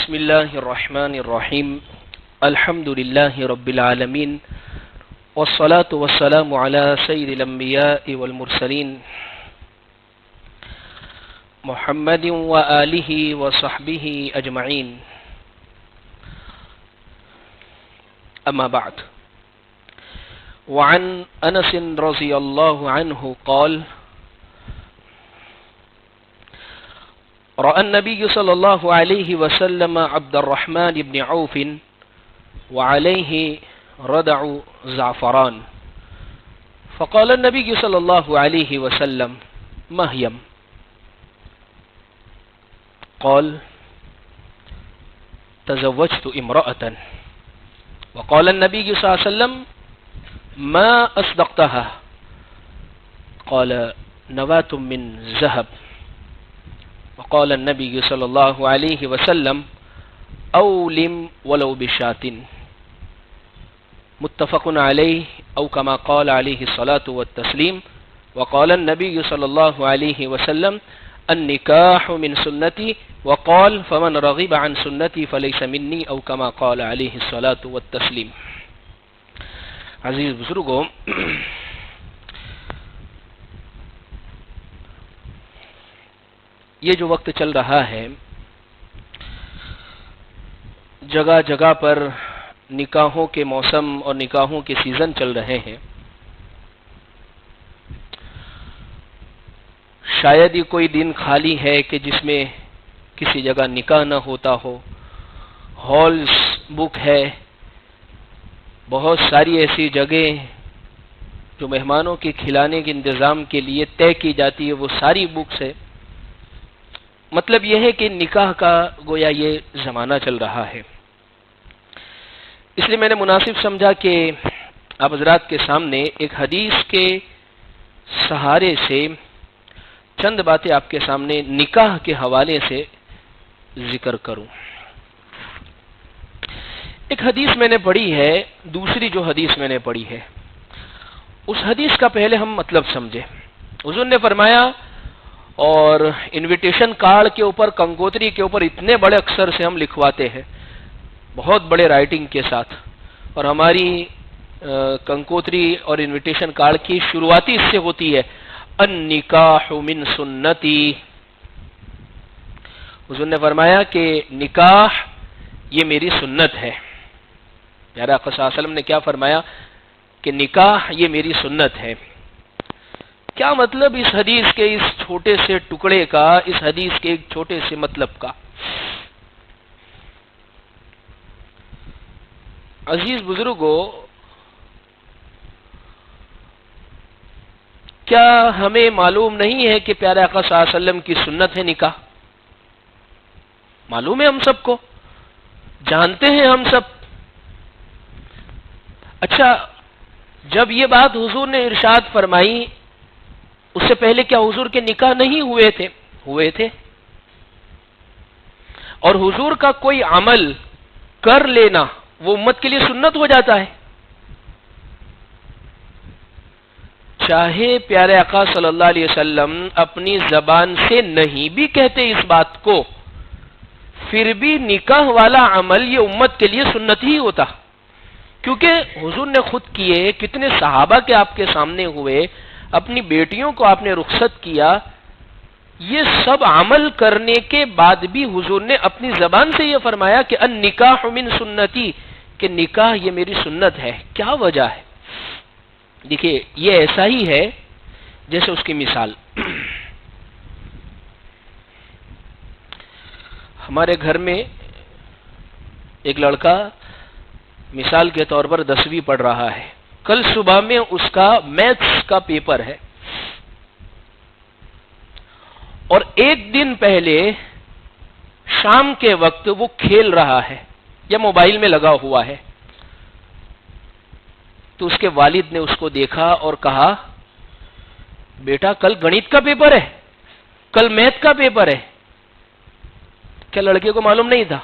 بسم الله الرحمن الرحيم الحمد لله رب العالمين والصلاة والسلام على سيد الأنبياء والمرسلين محمد وآله وصحبه أجمعين أما بعد وعن أنس رضي الله عنه قال رأى النبي صلى الله عليه وسلم عبد الرحمن بن عوف وعليه ردع زعفران فقال النبي صلى الله عليه وسلم ما هي؟ قال تزوجت امرأة وقال النبي صلى الله عليه وسلم ما أصدقتها قال نواة من ذهب وقال النبي صلى الله عليه وسلم أولم ولو بشاة متفق عليه أو كما قال عليه الصلاة والتسليم وقال النبي صلى الله عليه وسلم النكاح من سنتي وقال فمن رغب عن سنتي فليس مني أو كما قال عليه الصلاة والتسليم. عزیز بزرگوں، یہ جو وقت چل رہا ہے جگہ جگہ پر نکاحوں کے موسم اور نکاحوں کے سیزن چل رہے ہیں. شاید ہی کوئی دن خالی ہے کہ جس میں کسی جگہ نکاح نہ ہوتا ہو. ہالز بک ہے، بہت ساری ایسی جگہیں جو مہمانوں کے کھلانے کے انتظام کے لیے طے کی جاتی ہے وہ ساری بکس ہے. مطلب یہ ہے کہ نکاح کا گویا یہ زمانہ چل رہا ہے. اس لیے میں نے مناسب سمجھا کہ آپ حضرات کے سامنے ایک حدیث کے سہارے سے چند باتیں آپ کے سامنے نکاح کے حوالے سے ذکر کروں. ایک حدیث میں نے پڑھی ہے، دوسری جو حدیث میں نے پڑھی ہے اس حدیث کا پہلے ہم مطلب سمجھے. حضور نے فرمایا، اور انویٹیشن کارڈ کے اوپر، کنگوتری کے اوپر اتنے بڑے اکثر سے ہم لکھواتے ہیں، بہت بڑے رائٹنگ کے ساتھ، اور ہماری کنگوتری اور انویٹیشن کارڈ کی شروعاتی اس سے ہوتی ہے النکاح من سنتی. حضور نے فرمایا کہ نکاح یہ میری سنت ہے. پیارے آقا صلی اللہ علیہ وسلم نے کیا فرمایا کہ نکاح یہ میری سنت ہے. کیا مطلب اس حدیث کے اس چھوٹے سے ٹکڑے کا، اس حدیث کے ایک چھوٹے سے مطلب کا؟ عزیز بزرگوں، کیا ہمیں معلوم نہیں ہے کہ پیارے آقا صلی اللہ علیہ وسلم کی سنت ہے نکاح؟ معلوم ہے ہم سب کو، جانتے ہیں ہم سب. اچھا، جب یہ بات حضور نے ارشاد فرمائی، اس سے پہلے کیا حضور کے نکاح نہیں ہوئے تھے؟ ہوئے تھے. اور حضور کا کوئی عمل کر لینا وہ امت کے لیے سنت ہو جاتا ہے. چاہے پیارے آقا صلی اللہ علیہ وسلم اپنی زبان سے نہیں بھی کہتے اس بات کو، پھر بھی نکاح والا عمل یہ امت کے لیے سنت ہی ہوتا. کیونکہ حضور نے خود کیے، کتنے صحابہ کے آپ کے سامنے ہوئے، اپنی بیٹیوں کو آپ نے رخصت کیا، یہ سب عمل کرنے کے بعد بھی حضور نے اپنی زبان سے یہ فرمایا کہ النکاح من سنتی، کہ نکاح یہ میری سنت ہے. کیا وجہ ہے؟ دیکھیے، یہ ایسا ہی ہے جیسے اس کی مثال. ہمارے گھر میں ایک لڑکا مثال کے طور پر 10ویں پڑھ رہا ہے. کل صبح میں اس کا میتھس کا پیپر ہے، اور ایک دن پہلے شام کے وقت وہ کھیل رہا ہے یا موبائل میں لگا ہوا ہے. تو اس کے والد نے اس کو دیکھا اور کہا، بیٹا کل گنت کا پیپر ہے، کل میتھ کا پیپر ہے. کیا لڑکے کو معلوم نہیں تھا؟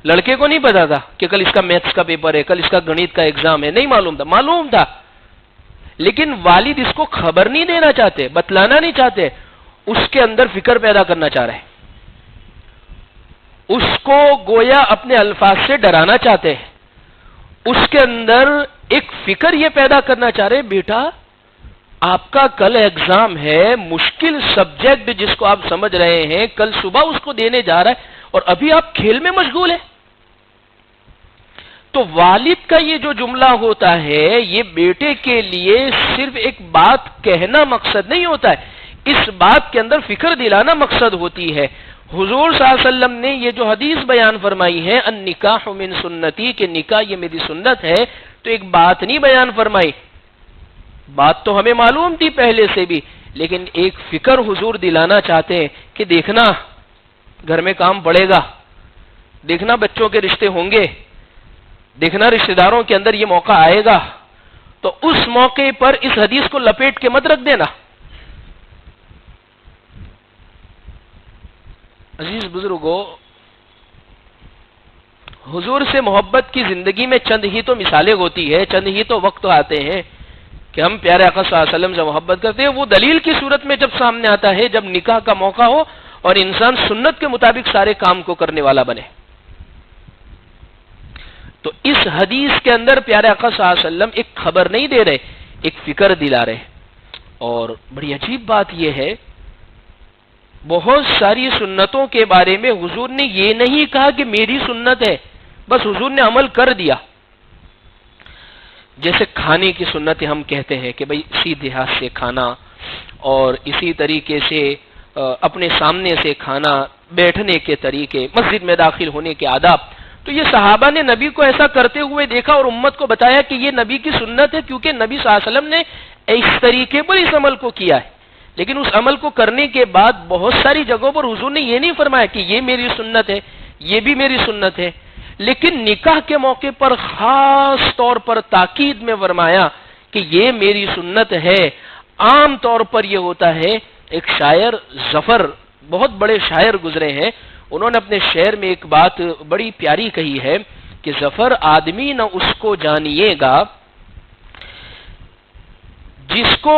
لڑکے کو نہیں پتا تھا کہ کل اس کا میتھس کا پیپر ہے، کل اس کا گنت کا ایگزام ہے؟ نہیں معلوم تھا. معلوم تھا، لیکن والد اس کو خبر نہیں دینا چاہتے، بتلانا نہیں چاہتے، اس کے اندر فکر پیدا کرنا چاہ رہے ہیں. اس کو گویا اپنے الفاظ سے ڈرانا چاہتے ہیں، اس کے اندر ایک فکر یہ پیدا کرنا چاہ رہے، بیٹا آپ کا کل ایگزام ہے، مشکل سبجیکٹ جس کو آپ سمجھ رہے ہیں، کل صبح اس کو دینے جا رہا ہے اور ابھی آپ کھیل میں مشغول ہیں۔ تو والد کا یہ جو جملہ ہوتا ہے، یہ بیٹے کے لیے صرف ایک بات کہنا مقصد نہیں ہوتا ہے، اس بات کے اندر فکر دلانا مقصد ہوتی ہے۔ حضور صلی اللہ علیہ وسلم نے یہ جو حدیث بیان فرمائی ہے، النکاح من سنتی، کہ نکاح یہ میری سنت ہے، تو ایک بات نہیں بیان فرمائی، بات تو ہمیں معلوم تھی پہلے سے بھی، لیکن ایک فکر حضور دلانا چاہتے ہیں کہ دیکھنا گھر میں کام پڑے گا، دیکھنا بچوں کے رشتے ہوں گے، دیکھنا رشتہ داروں کے اندر یہ موقع آئے گا، تو اس موقع پر اس حدیث کو لپیٹ کے مت رکھ دینا۔ عزیز بزرگوں، حضور سے محبت کی زندگی میں چند ہی تو مثالیں ہوتی ہے، چند ہی تو وقت آتے ہیں کہ ہم پیارے آقا صلی اللہ علیہ وسلم سے محبت کرتے ہیں۔ وہ دلیل کی صورت میں جب سامنے آتا ہے، جب نکاح کا موقع ہو اور انسان سنت کے مطابق سارے کام کو کرنے والا بنے۔ تو اس حدیث کے اندر پیارے آقا صلی اللہ علیہ وسلم ایک خبر نہیں دے رہے، ایک فکر دلا رہے۔ اور بڑی عجیب بات یہ ہے، بہت ساری سنتوں کے بارے میں حضور نے یہ نہیں کہا کہ میری سنت ہے، بس حضور نے عمل کر دیا۔ جیسے کھانے کی سنتیں ہم کہتے ہیں کہ بھئی سیدھے ہاتھ سے کھانا، اور اسی طریقے سے اپنے سامنے سے کھانا، بیٹھنے کے طریقے، مسجد میں داخل ہونے کے آداب، تو یہ صحابہ نے نبی کو ایسا کرتے ہوئے دیکھا اور امت کو بتایا کہ یہ نبی کی سنت ہے، کیونکہ نبی صلی اللہ علیہ وسلم نے اس طریقے پر اس عمل کو کیا ہے۔ لیکن اس عمل کو کرنے کے بعد بہت ساری جگہوں پر حضور نے یہ نہیں فرمایا کہ یہ میری سنت ہے، یہ بھی میری سنت ہے، لیکن نکاح کے موقع پر خاص طور پر تاکید میں فرمایا کہ یہ میری سنت ہے۔ عام طور پر یہ ہوتا ہے، ایک شاعر ظفر، بہت بڑے شاعر گزرے ہیں، انہوں نے اپنے شعر میں ایک بات بڑی پیاری کہی ہے کہ ظفر آدمی نہ اس کو جانیے گا جس کو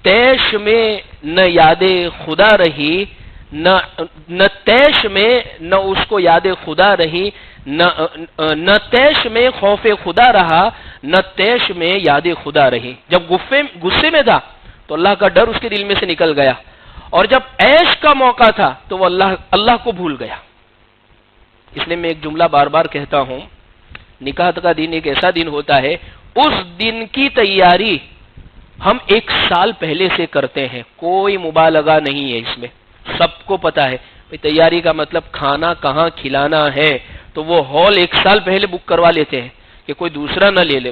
تیش میں نہ یاد خدا رہی، نہ تیش میں نہ اس کو یاد خدا رہی، نہ تیش میں خوف خدا رہا، نہ تیش میں یاد خدا رہی۔ جب غصے میں تھا تو اللہ کا ڈر اس کے دل میں سے نکل گیا، اور جب عیش کا موقع تھا تو وہ اللہ کو بھول گیا۔ اس لیے میں ایک جملہ بار بار کہتا ہوں، نکاح کا دن ایک ایسا دن ہوتا ہے، اس دن کی تیاری ہم 1 سال پہلے سے کرتے ہیں، کوئی مبالغہ نہیں ہے اس میں، سب کو پتا ہے تیاری کا مطلب کھانا کہاں کھلانا ہے، تو وہ ہال 1 سال پہلے بک کروا لیتے ہیں کہ کوئی دوسرا نہ لے لے۔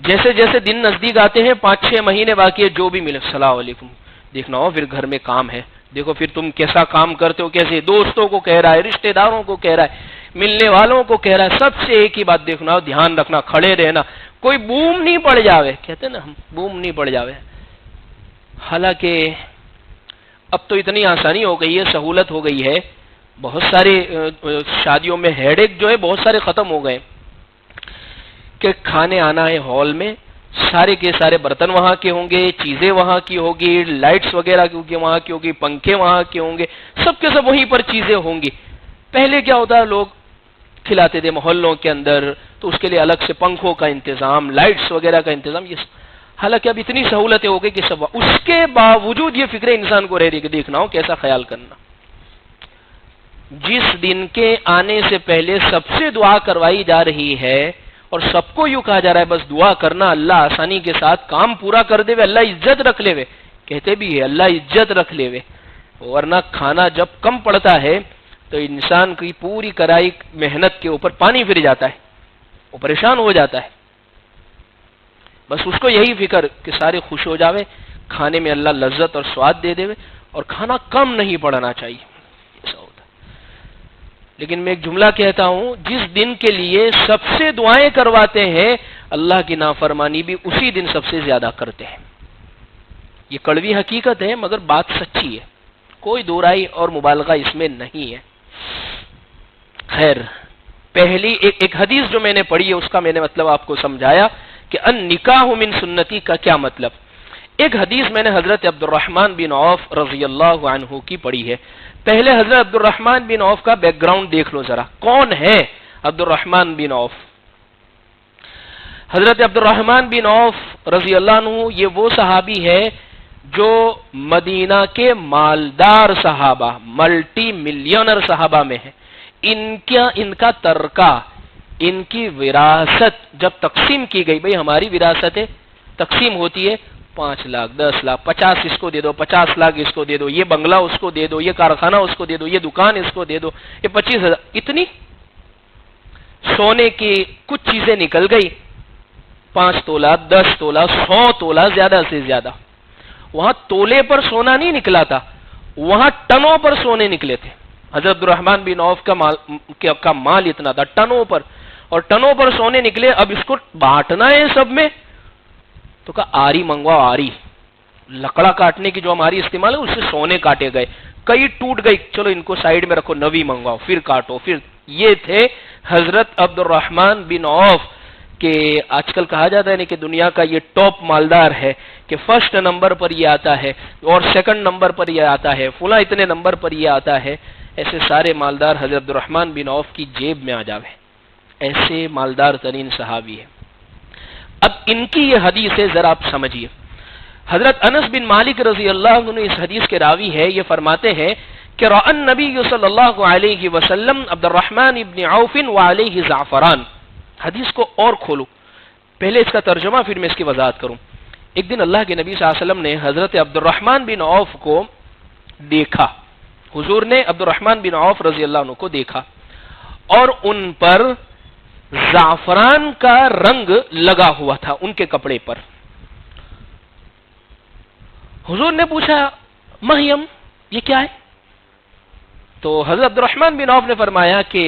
جیسے جیسے دن نزدیک آتے ہیں، 5-6 مہینے باقی ہے، جو بھی ملے السلام علیکم، دیکھنا ہو پھر گھر میں کام ہے، دیکھو پھر تم کیسا کام کرتے ہو، کیسے دوستوں کو کہہ رہا ہے، رشتہ داروں کو کہہ رہا ہے، ملنے والوں کو کہہ رہا ہے، سب سے ایک ہی بات دیکھنا ہو، دھیان رکھنا، کھڑے رہنا، کوئی بوم نہیں پڑ جاوے، کہتے ہیں نا ہم، بوم نہیں پڑ جاوے۔ حالانکہ اب تو اتنی آسانی ہو گئی ہے، سہولت ہو گئی ہے، بہت سارے شادیوں میں ہیڈ ایک جو ہے بہت سارے ختم ہو گئے کہ کھانے آنا ہے ہال میں، سارے کے سارے برتن وہاں کے ہوں گے، چیزیں وہاں کی ہوگی، لائٹس وغیرہ کی وہاں کی ہوگی، پنکھے وہاں کے ہوں گے، سب کے سب وہیں پر چیزیں ہوں گی۔ پہلے کیا ہوتا ہے، لوگ کھلاتے تھے محلوں کے اندر، تو اس کے لیے الگ سے پنکھوں کا انتظام، لائٹس وغیرہ کا انتظام، یہ حالانکہ اب اتنی سہولتیں ہو گئی کہ سب، اس کے باوجود یہ فکر انسان کو رہ رہی کہ دیکھنا ہو کیسا خیال کرنا۔ جس دن کے آنے سے پہلے سب سے دعا کروائی جا رہی ہے اور سب کو یوں کہا جا رہا ہے بس دعا کرنا، اللہ آسانی کے ساتھ کام پورا کر دے، اللہ عزت رکھ لے، کہتے بھی ہے اللہ عزت رکھ لے، ورنہ کھانا جب کم پڑتا ہے تو انسان کی پوری کرائی محنت کے اوپر پانی پھر جاتا ہے، وہ پریشان ہو جاتا ہے۔ بس اس کو یہی فکر کہ سارے خوش ہو جاوے، کھانے میں اللہ لذت اور سواد دے دے، اور کھانا کم نہیں پڑنا چاہیے، ایسا ہوتا ہے۔ لیکن میں ایک جملہ کہتا ہوں، جس دن کے لیے سب سے دعائیں کرواتے ہیں، اللہ کی نافرمانی بھی اسی دن سب سے زیادہ کرتے ہیں۔ یہ کڑوی حقیقت ہے مگر بات سچی ہے، کوئی دورائی اور مبالغہ اس میں نہیں ہے۔ خیر، پہلی ایک حدیث جو میں نے پڑھی ہے اس کا میں نے مطلب آپ کو سمجھایا کہ ان نکاح من سنتی کا کیا مطلب۔ ایک حدیث میں نے حضرت عبد الرحمن بن عوف رضی اللہ عنہ کی پڑھی ہے. پہلے حضرت عبد الرحمن بن عوف کا بیک گراؤنڈ دیکھ لو ذرا. کون ہے عبد الرحمن بن عوف؟ حضرت عبد الرحمن بن عوف رضی اللہ عنہ یہ وہ صحابی ہے جو مدینہ کے مالدار صحابہ، ملٹی ملینر صحابہ میں ہے. ان کا ترکہ، ان کی وراثت جب تقسیم کی گئی، بھئی ہماری وراثت ہے، تقسیم ہوتی ہے 5 لاکھ 10 لاکھ 50 اس کو دے دو، 50 لاکھ اس کو دے دو، یہ بنگلہ اس کو دے دو، یہ کارخانہ اس کو دے دو، یہ دکان اس کو دے دو، یہ 25,000. اتنی سونے کی کچھ چیزیں نکل گئی، 5 تولہ 10 تولہ 100 تولہ زیادہ سے زیادہ. وہاں تولے پر سونا نہیں نکلا تھا، وہاں ٹنوں پر سونے نکلے تھے. حضرت الرحمن بن عوف کا مال اتنا تھا، ٹنوں پر، اور ٹنوں پر سونے نکلے. اب اس کو بانٹنا ہے سب میں، تو کہا آری منگواؤ. آری لکڑا کاٹنے کی جو ہماری استعمال ہے، اس سے سونے کاٹے گئے، کئی ٹوٹ گئی، چلو ان کو سائیڈ میں رکھو، نوی منگواؤ، پھر کاٹو. پھر یہ تھے حضرت عبد الرحمن بن عوف کہ آج کل کہا جاتا ہے کہ دنیا کا یہ ٹاپ مالدار ہے، کہ فرسٹ نمبر پر یہ آتا ہے اور سیکنڈ نمبر پر یہ آتا ہے، فلاں اتنے نمبر پر یہ آتا ہے. ایسے سارے مالدار حضرت عبد الرحمن بن عوف کی جیب میں آ جاوے، ایسے مالدار ترین صحابی ہے. اب ان کی یہ حدیث ہے، ذرا آپ سمجھیے. حضرت انس بن مالک رضی اللہ عنہ اس حدیث کے راوی ہے، یہ فرماتے ہیں کہ رأى النبی صلی اللہ علیہ وسلم عبد الرحمن بن عوف وعلیہ زعفران. حدیث کو اور کھولو، پہلے اس کا ترجمہ پھر میں اس کی وضاحت کروں. ایک دن اللہ کے نبی صلی اللہ علیہ وسلم نے حضرت عبد الرحمن بن عوف کو دیکھا. حضور نے عبد الرحمن بن عوف رضی اللہ عنہ کو دیکھا اور ان پر زعفران کا رنگ لگا ہوا تھا ان کے کپڑے پر. حضور نے پوچھا مہیم یہ کیا ہے؟ تو حضرت عبد الرحمن بن عوف نے فرمایا کہ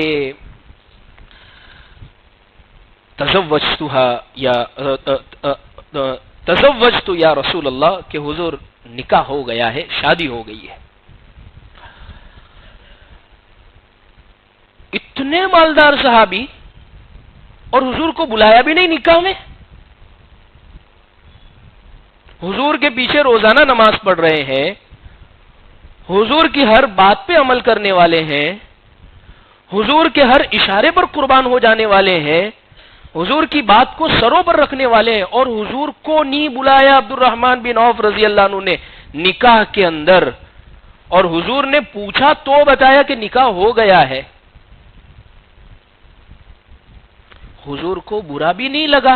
تزوجت یا رسول اللہ، کہ حضور نکاح ہو گیا ہے، شادی ہو گئی ہے. اتنے مالدار صحابی اور حضور کو بلایا بھی نہیں نکاح میں. حضور کے پیچھے روزانہ نماز پڑھ رہے ہیں، حضور کی ہر بات پہ عمل کرنے والے ہیں، حضور کے ہر اشارے پر قربان ہو جانے والے ہیں، حضور کی بات کو سروں پر رکھنے والے ہیں، اور حضور کو نہیں بلایا عبد الرحمن بن عوف رضی اللہ عنہ نے نکاح کے اندر. اور حضور نے پوچھا تو بتایا کہ نکاح ہو گیا ہے. حضور کو برا بھی نہیں لگا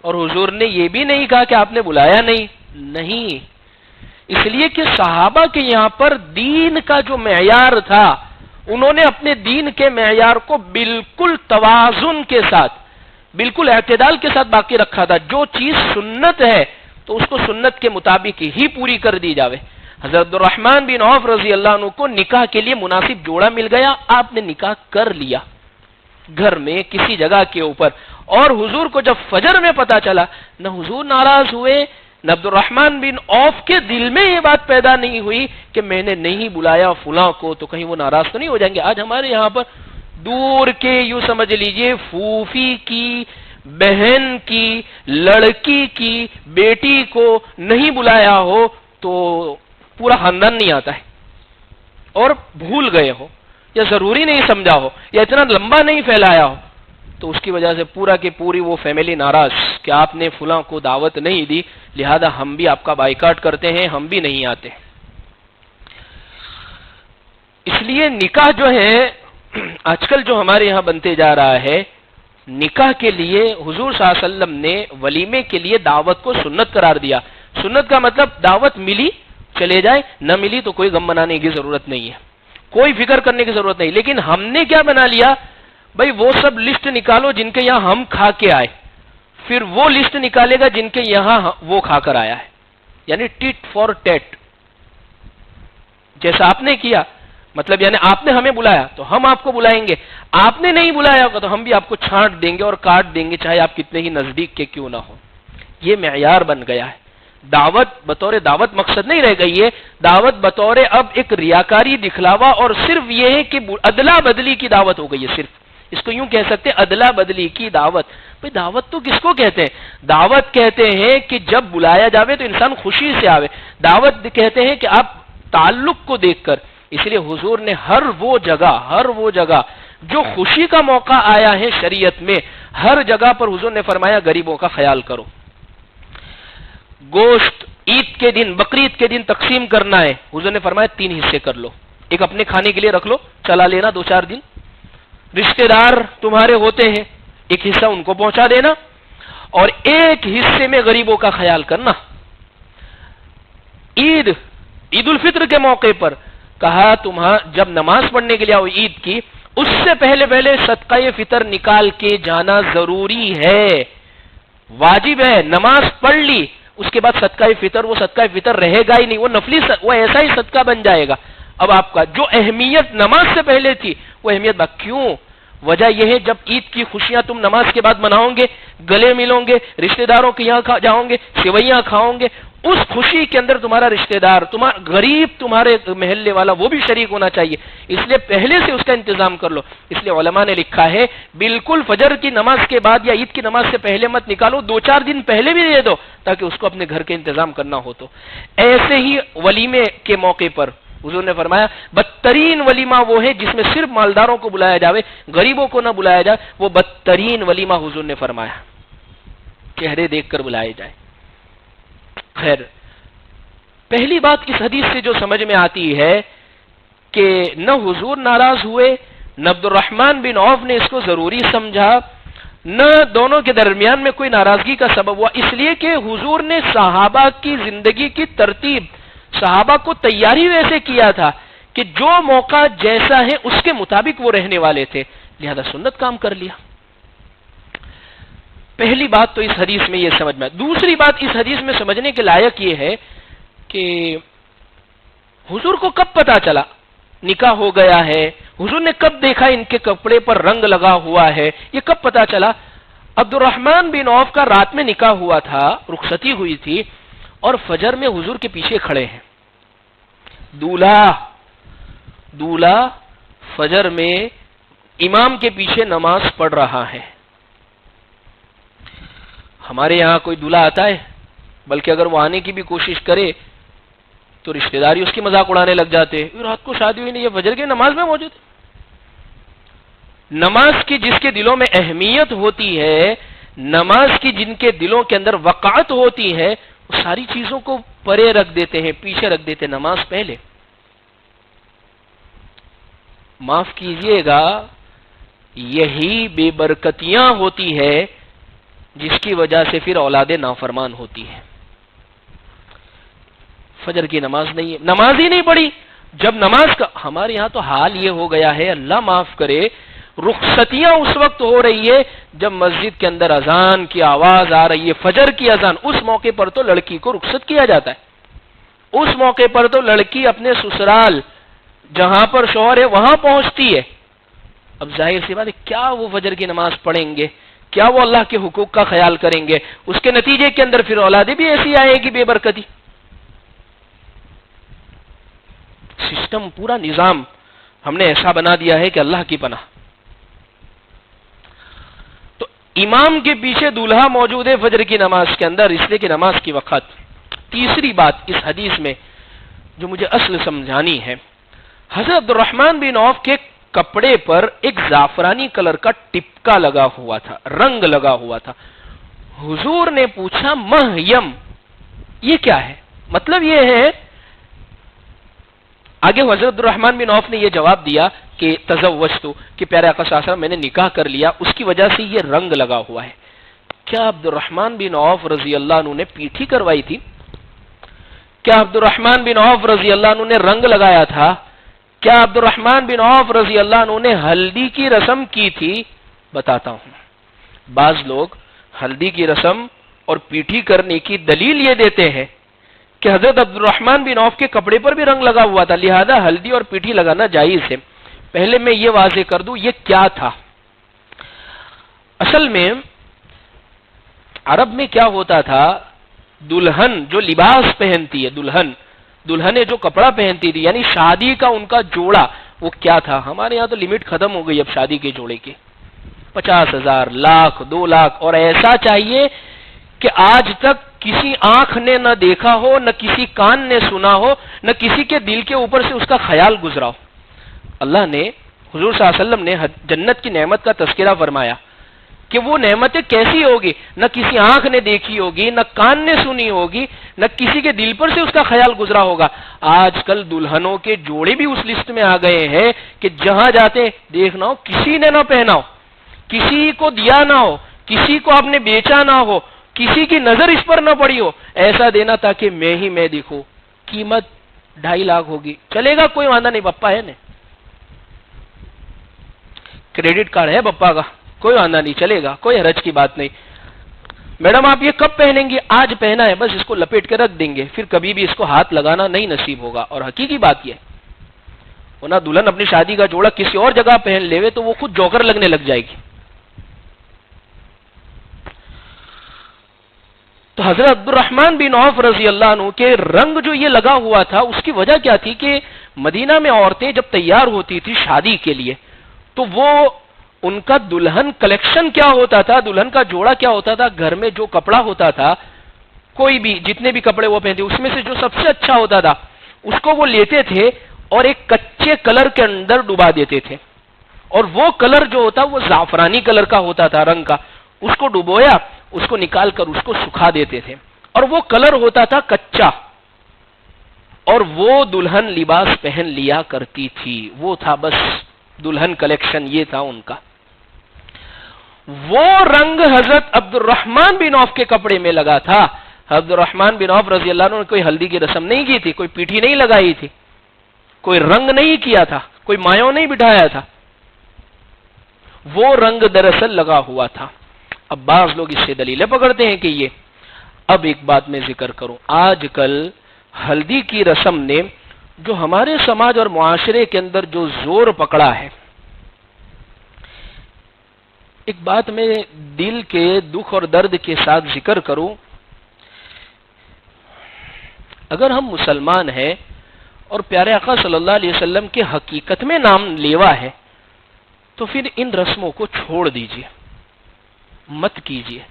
اور حضور نے یہ بھی نہیں کہا کہ آپ نے بلایا نہیں. اس لیے کہ صحابہ کے یہاں پر دین کا جو معیار تھا، انہوں نے اپنے دین کے معیار کو بالکل توازن کے ساتھ، بالکل اعتدال کے ساتھ باقی رکھا تھا. جو چیز سنت ہے تو اس کو سنت کے مطابق ہی پوری کر دی جاوے. حضرت عبد الرحمن بن عوف رضی اللہ عنہ کو نکاح کے لیے مناسب جوڑا مل گیا، آپ نے نکاح کر لیا گھر میں کسی جگہ کے اوپر. اور حضور کو جب فجر میں پتا چلا، نہ حضور ناراض ہوئے، نہ عبد الرحمن بن عوف کے دل میں یہ بات پیدا نہیں ہوئی کہ میں نے نہیں بلایا فلاں کو تو کہیں وہ ناراض تو نہیں ہو جائیں گے. آج ہمارے یہاں پر دور کے یوں سمجھ لیجئے پھوپھی کی بہن کی لڑکی کی بیٹی کو نہیں بلایا ہو تو پورا خاندان نہیں آتا ہے، اور بھول گئے ہو یا ضروری نہیں سمجھا ہو یا اتنا لمبا نہیں پھیلایا ہو تو اس کی وجہ سے پورا کی پوری وہ فیملی ناراض کہ آپ نے فلاں کو دعوت نہیں دی، لہذا ہم بھی آپ کا بائیکاٹ کرتے ہیں، ہم بھی نہیں آتے. اس لیے نکاح جو ہے آج کل جو ہمارے یہاں بنتے جا رہا ہے، نکاح کے لیے حضور صلی اللہ علیہ وسلم نے ولیمے کے لیے دعوت کو سنت قرار دیا. سنت کا مطلب دعوت ملی چلے جائے، نہ ملی تو کوئی غم منانے کی ضرورت نہیں ہے، کوئی فکر کرنے کی ضرورت نہیں. لیکن ہم نے کیا بنا لیا، بھائی وہ سب لسٹ نکالو جن کے یہاں ہم کھا کے آئے، پھر وہ لسٹ نکالے گا جن کے یہاں وہ کھا کر آیا ہے. یعنی ٹیٹ فار ٹیٹ، جیسا آپ نے کیا، مطلب یعنی آپ نے ہمیں بلایا تو ہم آپ کو بلائیں گے، آپ نے نہیں بلایا ہوگا تو ہم بھی آپ کو چھانٹ دیں گے اور کاٹ دیں گے، چاہے آپ کتنے ہی نزدیک کے کیوں نہ ہو. یہ معیار بن گیا ہے. دعوت بطور دعوت مقصد نہیں رہ گئی ہے، دعوت بطور اب ایک ریاکاری دکھلاوا اور صرف یہ ہے کہ ادلا بدلی کی دعوت ہو گئی ہے. صرف اس کو یوں کہہ سکتے ادلا بدلی کی دعوت. بھئی دعوت تو کس کو کہتے ہیں؟ دعوت کہتے ہیں کہ جب بلایا جاوے تو انسان خوشی سے آوے. دعوت کہتے ہیں کہ آپ تعلق کو دیکھ کر. اس لیے حضور نے ہر وہ جگہ جو خوشی کا موقع آیا ہے شریعت میں، ہر جگہ پر حضور نے فرمایا غریبوں کا خیال کرو. گوشت عید کے دن، بقرعید کے دن تقسیم کرنا ہے، حضور نے فرمایا 3 حصے کر لو. ایک اپنے کھانے کے لیے رکھ لو، چلا لینا 2-4 دن. رشتہ دار تمہارے ہوتے ہیں، ایک حصہ ان کو پہنچا دینا، اور ایک حصے میں غریبوں کا خیال کرنا. عید الفطر کے موقع پر کہا جب نماز پڑھنے کے لیے آؤ عید کی، اس سے پہلے صدقہ فطر نکال کے جانا ضروری ہے، واجب ہے. نماز پڑھ لی، اس کے بعد صدقہ فطر رہے گا ہی نہیں، وہ نفلی، وہ ایسا ہی صدقہ بن جائے گا. اب آپ کا جو اہمیت نماز سے پہلے تھی وہ اہمیت کیوں؟ وجہ یہ ہے جب عید کی خوشیاں تم نماز کے بعد مناؤ گے، گلے ملو گے، رشتہ داروں کے یہاں جاؤ گے، سیویاں کھاؤ گے، اس خوشی کے اندر تمہارا رشتہ دار، تمہارا غریب، تمہارے محلے والا وہ بھی شریک ہونا چاہیے. اس لیے پہلے سے اس کا انتظام کر لو. اس لیے علماء نے لکھا ہے بالکل فجر کی نماز کے بعد یا عید کی نماز سے پہلے مت نکالو، 2-4 دن پہلے بھی دے دو تاکہ اس کو اپنے گھر کے انتظام کرنا ہو. تو ایسے ہی ولیمے کے موقع پر حضور نے فرمایا بدترین ولیمہ وہ ہے جس میں صرف مالداروں کو بلایا جاوے، غریبوں کو نہ بلایا جائے. وہ بدترین ولیمہ حضور نے فرمایا چہرے دیکھ کر بلائے جائے. خیر، پہلی بات اس حدیث سے جو سمجھ میں آتی ہے کہ نہ حضور ناراض ہوئے، نہ عبد الرحمن بن عوف نے اس کو ضروری سمجھا، نہ دونوں کے درمیان میں کوئی ناراضگی کا سبب ہوا. اس لیے کہ حضور نے صحابہ کی زندگی کی ترتیب، صحابہ کو تیاری ویسے کیا تھا کہ جو موقع جیسا ہے اس کے مطابق وہ رہنے والے تھے، لہذا سنت کام کر لیا. پہلی بات تو اس حدیث میں یہ سمجھ میں. دوسری بات اس حدیث میں سمجھنے کے لائق یہ ہے کہ حضور کو کب پتا چلا نکاح ہو گیا ہے، حضور نے کب دیکھا ان کے کپڑے پر رنگ لگا ہوا ہے، یہ کب پتا چلا؟ عبد الرحمن بن عوف کا رات میں نکاح ہوا تھا، رخصتی ہوئی تھی، اور فجر میں حضور کے پیچھے کھڑے ہیں. دولہا فجر میں امام کے پیچھے نماز پڑھ رہا ہے. ہمارے یہاں کوئی دولہا آتا ہے، بلکہ اگر وہ آنے کی بھی کوشش کرے تو رشتہ داری اس کی مذاق اڑانے لگ جاتے ہیں، رات کو شادی ہوئی نہیں، یہ فجر کی نماز میں موجود ہے. نماز کی جس کے دلوں میں اہمیت ہوتی ہے، نماز کی جن کے دلوں کے اندر وقعت ہوتی ہے، وہ ساری چیزوں کو پرے رکھ دیتے ہیں، پیچھے رکھ دیتے ہیں، نماز پہلے. معاف کیجئے گا، یہی بے برکتیاں ہوتی ہے جس کی وجہ سے پھر اولاد نافرمان ہوتی ہے. فجر کی نماز نہیں ہے، نماز ہی نہیں پڑھی. جب نماز کا ہمارے یہاں تو حال یہ ہو گیا ہے، اللہ معاف کرے، رخصتیاں اس وقت ہو رہی ہے جب مسجد کے اندر اذان کی آواز آ رہی ہے، فجر کی اذان. اس موقع پر تو لڑکی کو رخصت کیا جاتا ہے، اس موقع پر تو لڑکی اپنے سسرال جہاں پر شوہر ہے وہاں پہنچتی ہے. اب ظاہر سی بات ہے، کیا وہ فجر کی نماز پڑھیں گے؟ کیا وہ اللہ کے حقوق کا خیال کریں گے؟ اس کے نتیجے کے اندر پھر اولادیں بھی ایسی آئے گی بے برکتی. سسٹم، پورا نظام ہم نے ایسا بنا دیا ہے کہ اللہ کی پناہ. تو امام کے پیچھے دولہا موجود ہے فجر کی نماز کے اندر، اس لیے کہ نماز کی وقت. تیسری بات اس حدیث میں جو مجھے اصل سمجھانی ہے، حضرت عبد الرحمن بن عوف کے کپڑے پر ایک زعفرانی کلر کا ٹپکا لگا ہوا تھا، رنگ لگا ہوا تھا. حضور نے پوچھا مہیم، یہ کیا ہے؟ مطلب یہ ہے، آگے حضرت عبد الرحمن بن عوف نے یہ جواب دیا کہ تزوجتو، کہ پیارے آقا صلی اللہ علیہ وسلم میں نے نکاح کر لیا، اس کی وجہ سے یہ رنگ لگا ہوا ہے. کیا عبد الرحمن بن عوف رضی اللہ عنہ نے پیٹھی کروائی تھی؟ کیا عبد الرحمن بن عوف رضی اللہ عنہ نے رنگ لگایا تھا؟ کیا عبد الرحمن بن عوف رضی اللہ عنہ نے ہلدی کی رسم کی تھی؟ بتاتا ہوں. بعض لوگ ہلدی کی رسم اور پیٹھی کرنے کی دلیل یہ دیتے ہیں کہ حضرت عبد الرحمن بن عوف کے کپڑے پر بھی رنگ لگا ہوا تھا، لہذا ہلدی اور پیٹھی لگانا جائز ہے. پہلے میں یہ واضح کر دوں یہ کیا تھا. اصل میں عرب میں کیا ہوتا تھا، دلہن جو لباس پہنتی ہے، دلہنیں جو کپڑا پہنتی تھی، یعنی شادی کا ان کا جوڑا، وہ کیا تھا. ہمارے یہاں تو لمٹ ختم ہو گئی اب شادی کے جوڑے کی. 50,000 لاکھ 2 لاکھ، اور ایسا چاہیے کہ آج تک کسی آنکھ نے نہ دیکھا ہو، نہ کسی کان نے سنا ہو، نہ کسی کے دل کے اوپر سے اس کا خیال گزرا ہو۔ اللہ نے، حضور صلی اللہ علیہ وسلم نے جنت کی نعمت کا تذکرہ فرمایا کہ وہ نعمتیں کیسی ہوگی، نہ کسی آنکھ نے دیکھی ہوگی، نہ کان نے سنی ہوگی، نہ کسی کے دل پر سے اس کا خیال گزرا ہوگا۔ آج کل دلہنوں کے جوڑے بھی اس لسٹ میں آ گئے ہیں کہ جہاں جاتے دیکھنا ہو کسی نے نہ پہنا ہو، کسی کو دیا نہ ہو، کسی کو آپ نے بیچا نہ ہو، کسی کی نظر اس پر نہ پڑی ہو، ایسا دینا تاکہ میں دیکھوں۔ قیمت 2.5 لاکھ ہوگی، چلے گا، کوئی وعدہ نہیں، پپا ہے نا، کریڈٹ کارڈ ہے پپا کا، کوئی وعدہ نہیں، چلے گا، کوئی حرج کی بات نہیں۔ میڈم آپ یہ کب پہنیں گی؟ آج پہنا ہے، بس اس کو لپیٹ کے رکھ دیں گے، پھر کبھی بھی اس کو ہاتھ لگانا نہیں نصیب ہوگا۔ اور حقیقی بات یہ ورنہ دلہن اپنی شادی کا جوڑا کسی اور جگہ پہن لے تو وہ خود جوکر لگنے لگ جائے گی۔ تو حضرت عبد الرحمن بن عوف رضی اللہ عنہ کے رنگ جو یہ لگا ہوا تھا، اس کی وجہ کیا تھی کہ مدینہ میں عورتیں جب تیار ہوتی تھی شادی کے لیے تو وہ ان کا دلہن کلیکشن کیا ہوتا تھا، دلہن کا جوڑا کیا ہوتا تھا، گھر میں جو کپڑا ہوتا تھا، کوئی بھی جتنے بھی کپڑے وہ پہنتے اس میں سے جو سب سے اچھا ہوتا تھا اس کو وہ لیتے تھے اور ایک کچے کلر کے اندر ڈبا دیتے تھے، اور وہ کلر جو ہوتا وہ زعفرانی کلر کا ہوتا تھا، رنگ کا، اس کو ڈبویا، اس کو نکال کر اس کو سکھا دیتے تھے، اور وہ کلر ہوتا تھا کچا، اور وہ دلہن لباس پہن لیا کرتی تھی۔ وہ تھا بس دلہن کلیکشن، یہ تھا ان کا۔ وہ رنگ حضرت عبد الرحمن بن عوف کے کپڑے میں لگا تھا۔ عبد الرحمن بن عوف رضی اللہ عنہ نے کوئی ہلدی کی رسم نہیں کی تھی، کوئی پیٹھی نہیں لگائی تھی، کوئی رنگ نہیں کیا تھا، کوئی مایوں نہیں بٹھایا تھا، وہ رنگ دراصل لگا ہوا تھا۔ اب بعض لوگ اس سے دلیلیں پکڑتے ہیں کہ یہ، اب ایک بات میں ذکر کروں، آج کل ہلدی کی رسم نے جو ہمارے سماج اور معاشرے کے اندر جو زور پکڑا ہے، ایک بات میں دل کے دکھ اور درد کے ساتھ ذکر کروں، اگر ہم مسلمان ہیں اور پیارے آقا صلی اللہ علیہ وسلم کے حقیقت میں نام لیوا ہے تو پھر ان رسموں کو چھوڑ دیجیے، مت کیجیے،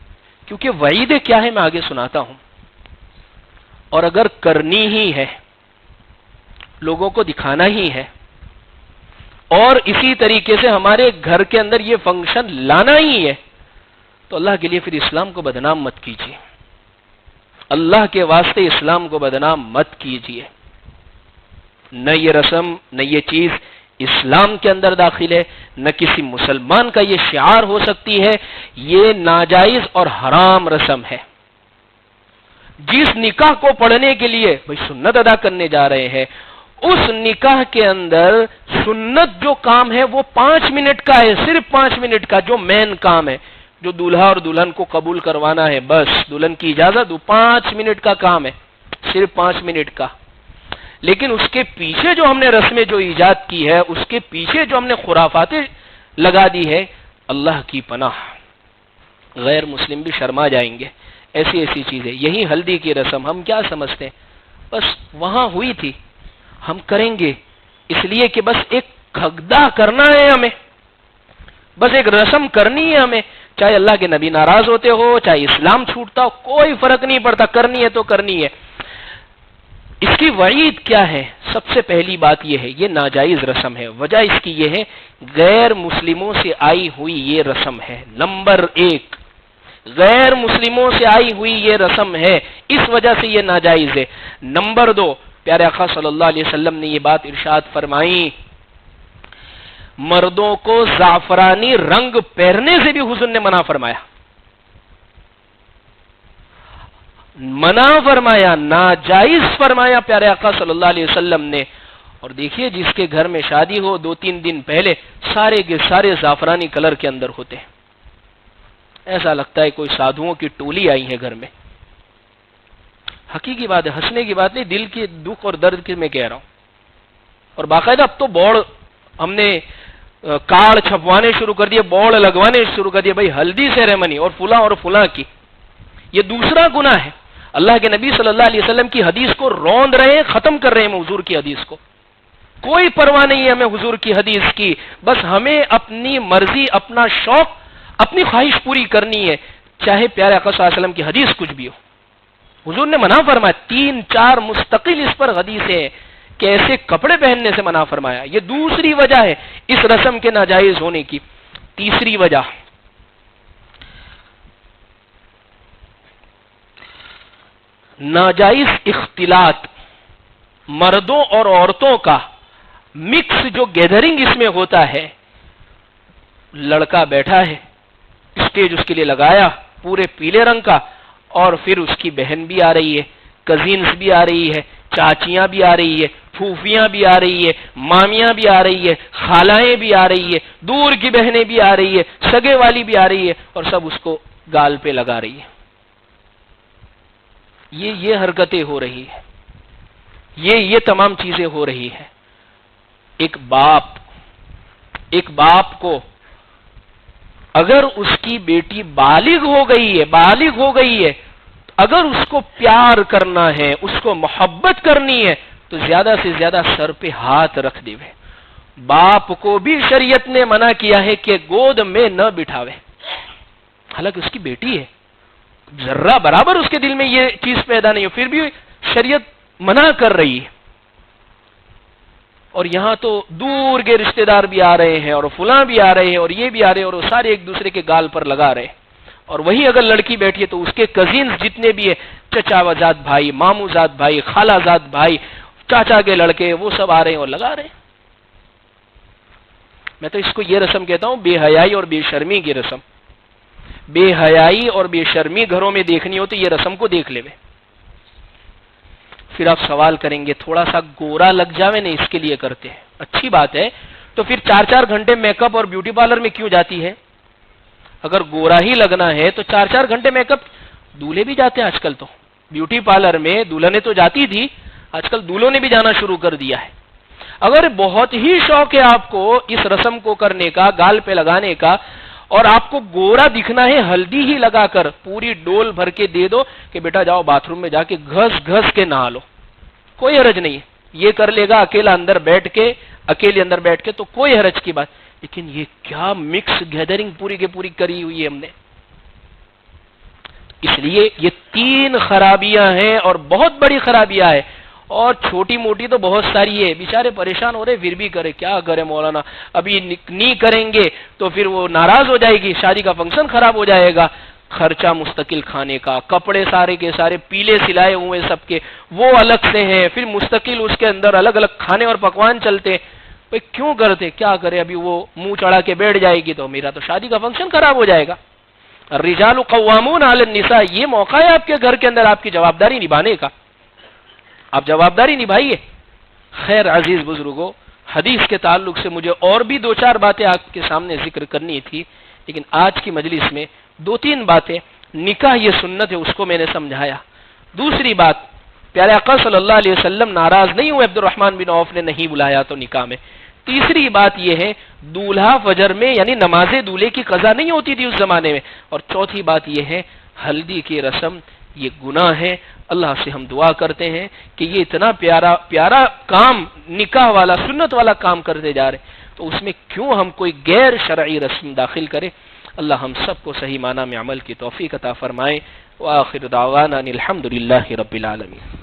کیونکہ وعید کیا ہے میں آگے سناتا ہوں۔ اور اگر کرنی ہی ہے، لوگوں کو دکھانا ہی ہے، اور اسی طریقے سے ہمارے گھر کے اندر یہ فنکشن لانا ہی ہے، تو اللہ کے لیے پھر اسلام کو بدنام مت کیجیے، اللہ کے واسطے اسلام کو بدنام مت کیجیے۔ نہ یہ رسم، نہ یہ چیز اسلام کے اندر داخل ہے، نہ کسی مسلمان کا یہ شعار ہو سکتی ہے، یہ ناجائز اور حرام رسم ہے۔ جس نکاح کو پڑھنے کے لیے بھائی سنت ادا کرنے جا رہے ہیں، اس نکاح کے اندر سنت جو کام ہے وہ 5 منٹ کا ہے، صرف 5 منٹ کا، جو مین کام ہے، جو دولہا اور دلہن کو قبول کروانا ہے، بس دلہن کی اجازت، 5 منٹ کا کام ہے، صرف 5 منٹ کا۔ لیکن اس کے پیچھے جو ہم نے رسمیں جو ایجاد کی ہے، اس کے پیچھے جو ہم نے خرافاتیں لگا دی ہے، اللہ کی پناہ، غیر مسلم بھی شرما جائیں گے، ایسی ایسی چیزیں۔ یہی ہلدی کی رسم ہم کیا سمجھتے ہیں، بس وہاں ہوئی تھی، ہم کریں گے اس لیے کہ بس ایک کھگدا کرنا ہے ہمیں، بس ایک رسم کرنی ہے ہمیں، چاہے اللہ کے نبی ناراض ہوتے ہو، چاہے اسلام چھوٹتا ہو، کوئی فرق نہیں پڑتا، کرنی ہے تو کرنی ہے۔ اس کی وعید کیا ہے؟ سب سے پہلی بات یہ ہے، یہ ناجائز رسم ہے۔ وجہ اس کی یہ ہے، غیر مسلموں سے آئی ہوئی یہ رسم ہے۔ نمبر 1، غیر مسلموں سے آئی ہوئی یہ رسم ہے، اس وجہ سے یہ ناجائز ہے۔ نمبر 2، پیارے آقا صلی اللہ علیہ وسلم نے یہ بات ارشاد فرمائی، مردوں کو زعفرانی رنگ پہننے سے بھی حضور نے منع فرمایا، منع فرمایا، ناجائز فرمایا پیارے آقا صلی اللہ علیہ وسلم نے۔ اور دیکھیے جس کے گھر میں شادی ہو 2-3 دن پہلے سارے کے سارے زعفرانی کلر کے اندر ہوتے ہیں، ایسا لگتا ہے کوئی سادھوؤں کی ٹولی آئی ہے گھر میں۔ حقیقی بات ہے، ہنسنے کی بات نہیں، دل کے دکھ اور درد کی میں کہہ رہا ہوں۔ اور باقاعدہ اب تو بورڈ ہم نے کارڈ چھپوانے شروع کر دیے، بورڈ لگوانے شروع کر دیے، بھائی ہلدی سیریمنی اور فلاں کی۔ یہ دوسرا گناہ ہے، اللہ کے نبی صلی اللہ علیہ وسلم کی حدیث کو روند رہے ہیں، ختم کر رہے ہیں حضور کی حدیث کو۔ کوئی پرواہ نہیں ہے ہمیں حضور کی حدیث کی، بس ہمیں اپنی مرضی، اپنا شوق اپنی خواہش پوری کرنی ہے، چاہے پیارے آقا صلی اللہ علیہ وسلم کی حدیث کچھ بھی ہو. حضور نے منع فرمایا، 3-4 مستقل اس پر حدیثیں ہیں کہ ایسے کپڑے پہننے سے منع فرمایا. یہ دوسری وجہ ہے اس رسم کے ناجائز ہونے کی. تیسری وجہ، ناجائز اختلاط، مردوں اور عورتوں کا مکس جو گیدرنگ اس میں ہوتا ہے. لڑکا بیٹھا ہے، اسٹیج اس کے لیے لگایا پورے پیلے رنگ کا، اور پھر اس کی بہن بھی آ رہی ہے، کزینس بھی آ رہی ہے، چاچیاں بھی آ رہی ہے، پھوپھیاں بھی آ رہی ہے، مامیاں بھی آ رہی ہے، خالائیں بھی آ رہی ہے، دور کی بہنیں بھی آ رہی ہے، سگے والی بھی آ رہی ہے، اور سب اس کو گال پہ لگا رہی ہے. یہ حرکتیں ہو رہی ہے، یہ تمام چیزیں ہو رہی ہے. ایک باپ کو اگر اس کی بیٹی بالغ ہو گئی ہے، اگر اس کو پیار کرنا ہے، اس کو محبت کرنی ہے، تو زیادہ سے زیادہ سر پہ ہاتھ رکھ دے. باپ کو بھی شریعت نے منع کیا ہے کہ گود میں نہ بٹھاوے، حالانکہ اس کی بیٹی ہے، ذرہ برابر اس کے دل میں یہ چیز پیدا نہیں ہو، پھر بھی شریعت منع کر رہی ہے. اور یہاں تو دور کے رشتہ دار بھی آ رہے ہیں، اور فلاں بھی آ رہے ہیں، اور یہ بھی آ رہے ہیں، اور وہ سارے ایک دوسرے کے گال پر لگا رہے ہیں. اور وہی اگر لڑکی بیٹھی ہے تو اس کے کزینز جتنے بھی ہیں، چچا زاد بھائی، ماموں زاد بھائی، خالہ زاد بھائی، چاچا کے لڑکے، وہ سب آ رہے ہیں اور لگا رہے ہیں. میں تو اس کو یہ رسم کہتا ہوں، بے حیائی اور بے شرمی کی رسم. بے حیائی اور بے شرمی گھروں میں دیکھنی ہو تو یہ رسم کو دیکھ لے. پھر آپ سوال کریں گے تھوڑا سا گورا لگ جاوے نا اس کے لیے کرتے ہیں، اچھی بات ہے، تو پھر 4-4 گھنٹے میک اپ اور بیوٹی پارلر میں کیوں جاتی ہے؟ اگر گورا ہی لگنا ہے تو 4-4 گھنٹے میک اپ، دولہے بھی جاتے ہیں آج کل. تو بیوٹی پارلر میں دلہنیں تو جاتی تھی، آج کل دولہوں نے بھی جانا شروع کر دیا ہے. اگر بہت ہی شوق ہے آپ کو اس رسم کو کرنے کا، گال پہ لگانے کا، اور آپ کو گورا دکھنا ہے، ہلدی ہی لگا کر پوری ڈول بھر کے دے دو کہ بیٹا جاؤ باتھ روم میں جا کے گھس گھس کے نہا لو، کوئی حرج نہیں ہے. یہ کر لے گا اکیلے اندر بیٹھ کے تو کوئی حرج کی بات. لیکن یہ کیا مکس گیدرنگ پوری کے پوری کری ہوئی ہے ہم نے. اس لیے یہ 3 خرابیاں ہیں، اور بہت بڑی خرابیاں ہیں، اور چھوٹی موٹی تو بہت ساری ہے. بیچارے پریشان ہو رہے، پھر بھی کرے، کیا کرے مولانا، ابھی نہیں کریں گے تو پھر وہ ناراض ہو جائے گی، شادی کا فنکشن خراب ہو جائے گا. خرچہ مستقل کھانے کا، کپڑے سارے کے سارے پیلے سلائے ہوئے سب کے وہ الگ سے ہیں، پھر مستقل اس کے اندر الگ الگ کھانے اور پکوان چلتے. بھئی کیوں کرتے، کیا کرے، ابھی وہ منہ چڑھا کے بیٹھ جائے گی تو میرا تو شادی کا فنکشن خراب ہو جائے گا. الرجال قوامون علی النساء، یہ موقع ہے آپ کے گھر کے اندر آپ کی جوابداری نبھانے کا، آپ جوابداری نبھائیے. خیر عزیز بزرگوں، حدیث کے تعلق سے مجھے اور بھی 2-4 باتیں آپ کے سامنے ذکر کرنی تھی، لیکن آج کی مجلس میں 2-3 باتیں. نکاح یہ سنت ہے، اس کو میں نے سمجھایا. دوسری بات، پیارے آقا صلی اللہ علیہ وسلم ناراض نہیں ہوئے عبد الرحمن بن عوف نے نہیں بلایا تو نکاح میں. تیسری بات یہ ہے، دولہا فجر میں یعنی نماز دولہے کی قضا نہیں ہوتی تھی اس زمانے میں. اور چوتھی بات یہ ہے، ہلدی کی رسم یہ گناہ ہے. اللہ سے ہم دعا کرتے ہیں کہ یہ اتنا پیارا کام، نکاح والا سنت والا کام کرتے جا رہے، تو اس میں کیوں ہم کوئی غیر شرعی رسم داخل کریں. اللہ ہم سب کو صحیح معنی میں عمل کی توفیق عطا فرمائے. وآخر دعوانا الحمدللہ رب العالمین.